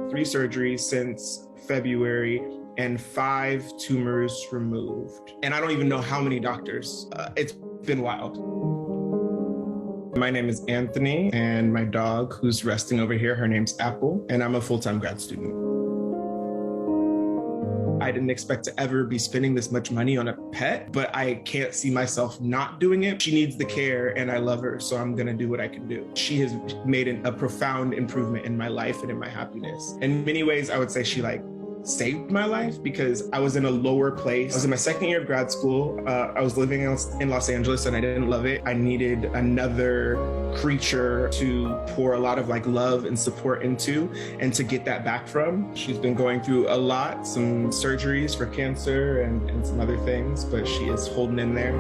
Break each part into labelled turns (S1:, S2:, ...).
S1: 3 surgeries since February and 5 tumors removed. And I don't even know how many doctors. It's been wild. My name is Anthony, and my dog, who's resting over here, her name's Apple, and I'm a full-time grad student. I didn't expect to ever be spending this much money on a pet, but I can't see myself not doing it. She needs the care, and I love her, so I'm gonna do what I can do. She has made a profound improvement in my life and in my happiness. In many ways, I would say she saved my life, because I was in a lower place. I was in my second year of grad school. I was living in Los Angeles and I didn't love it. I needed another creature to pour a lot of love and support into and to get that back from. She's been going through a lot, some surgeries for cancer and some other things, but she is holding in there.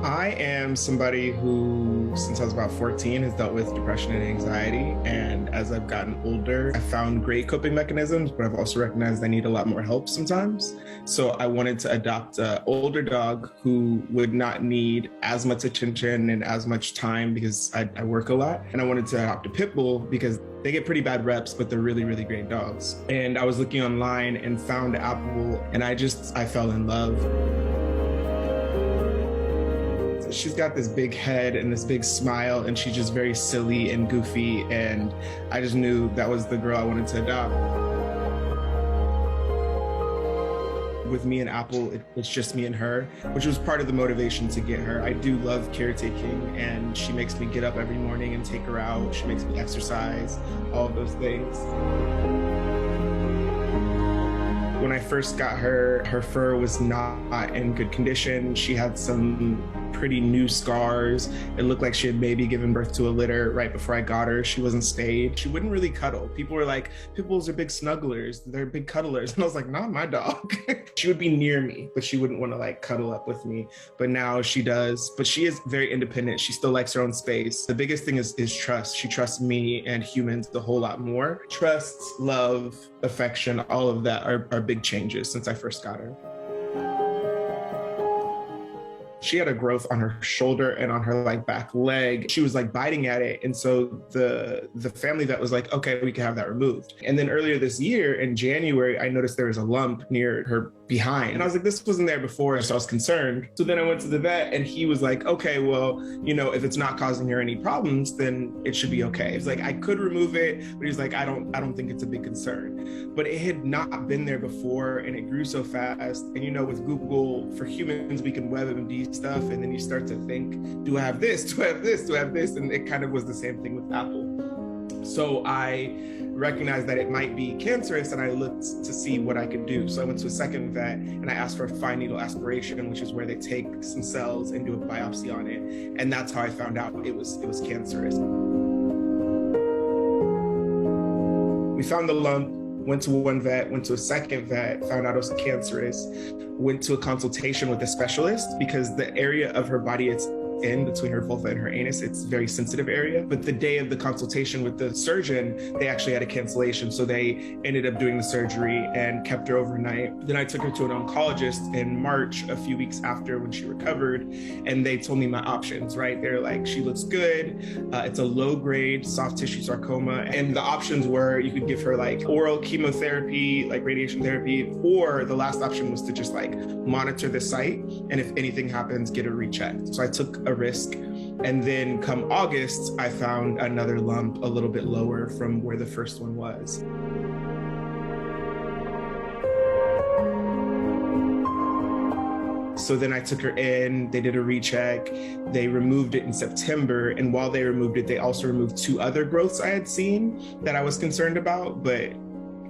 S1: I am somebody who, since I was about 14, has dealt with depression and anxiety. And as I've gotten older, I found great coping mechanisms, but I've also recognized I need a lot more help sometimes. So I wanted to adopt an older dog who would not need as much attention and as much time, because I work a lot. And I wanted to adopt a pit bull because they get pretty bad reps, but they're really, really great dogs. And I was looking online and found Apple, and I fell in love. She's got this big head and this big smile, and she's just very silly and goofy, and I just knew that was the girl I wanted to adopt. With me and Apple, it's just me and her, which was part of the motivation to get her. I do love caretaking, and she makes me get up every morning and take her out. She makes me exercise, all of those things. When I first got her, her fur was not in good condition. She had some pretty new scars. It looked like she had maybe given birth to a litter right before I got her. She wasn't stayed. She wouldn't really cuddle. People were like, pit bulls are big snugglers. They're big cuddlers. And I was like, not my dog. She would be near me, but she wouldn't want to cuddle up with me. But now she does. But she is very independent. She still likes her own space. The biggest thing is trust. She trusts me and humans a whole lot more. Trust, love, affection, all of that are big changes since I first got her. She had a growth on her shoulder and on her back leg. She was biting at it. And so the family vet was like, okay, we can have that removed. And then earlier this year in January, I noticed there was a lump near her behind. And I was like, this wasn't there before. So I was concerned. So then I went to the vet and he was like, okay, well, if it's not causing her any problems, then it should be okay. He's like, I could remove it, but he's like, I don't think it's a big concern. But it had not been there before, and it grew so fast. And with Google, for humans, we can WebMD stuff. And then you start to think, do I have this? Do I have this? Do I have this? And it kind of was the same thing with Apple. So I recognized that it might be cancerous, and I looked to see what I could do. So I went to a second vet and I asked for a fine needle aspiration, which is where they take some cells and do a biopsy on it. And that's how I found out it was cancerous. We found the lump, went to one vet, went to a second vet, found out it was cancerous, went to a consultation with a specialist, because the area of her body it's in between her vulva and her anus, it's a very sensitive area. But the day of the consultation with the surgeon, they actually had a cancellation. So they ended up doing the surgery and kept her overnight. Then I took her to an oncologist in March, a few weeks after when she recovered, and they told me my options, right? They're like, she looks good. It's a low grade soft tissue sarcoma. And the options were you could give her oral chemotherapy, radiation therapy, or the last option was to just monitor the site. And if anything happens, get her rechecked. So I took a risk. And then come August, I found another lump a little bit lower from where the first one was. So then I took her in, they did a recheck, they removed it in September. And while they removed it, they also removed 2 other growths I had seen that I was concerned about, but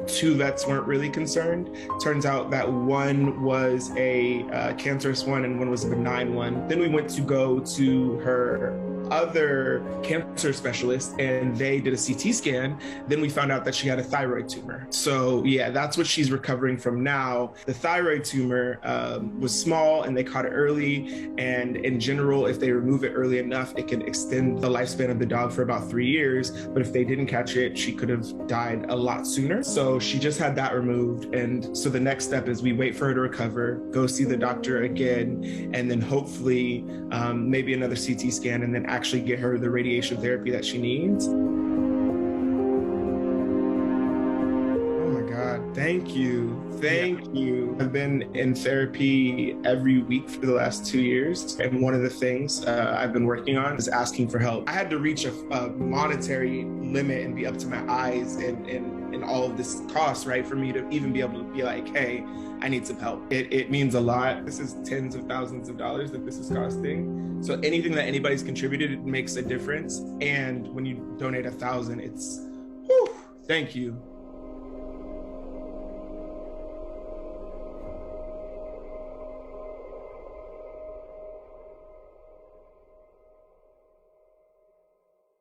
S1: 2 vets weren't really concerned. Turns out that one was a cancerous one and one was a benign one. Then we went to go to her other cancer specialist and they did a CT scan. Then we found out that she had a thyroid tumor. So yeah, that's what she's recovering from now. The thyroid tumor was small and they caught it early. And in general, if they remove it early enough, it can extend the lifespan of the dog for about 3 years. But if they didn't catch it, she could have died a lot sooner. So she just had that removed. And so the next step is we wait for her to recover, go see the doctor again, and then hopefully maybe another CT scan, and then actually get her the radiation therapy that she needs. Thank you.
S2: Yeah.
S1: Thank you. I've been in therapy every week for the last 2 years. And one of the things I've been working on is asking for help. I had to reach a monetary limit and be up to my eyes in all of this cost, right? For me to even be able to be like, hey, I need some help. It means a lot. This is tens of thousands of dollars that this is costing. So anything that anybody's contributed, it makes a difference. And when you donate 1,000, it's, whew, thank you.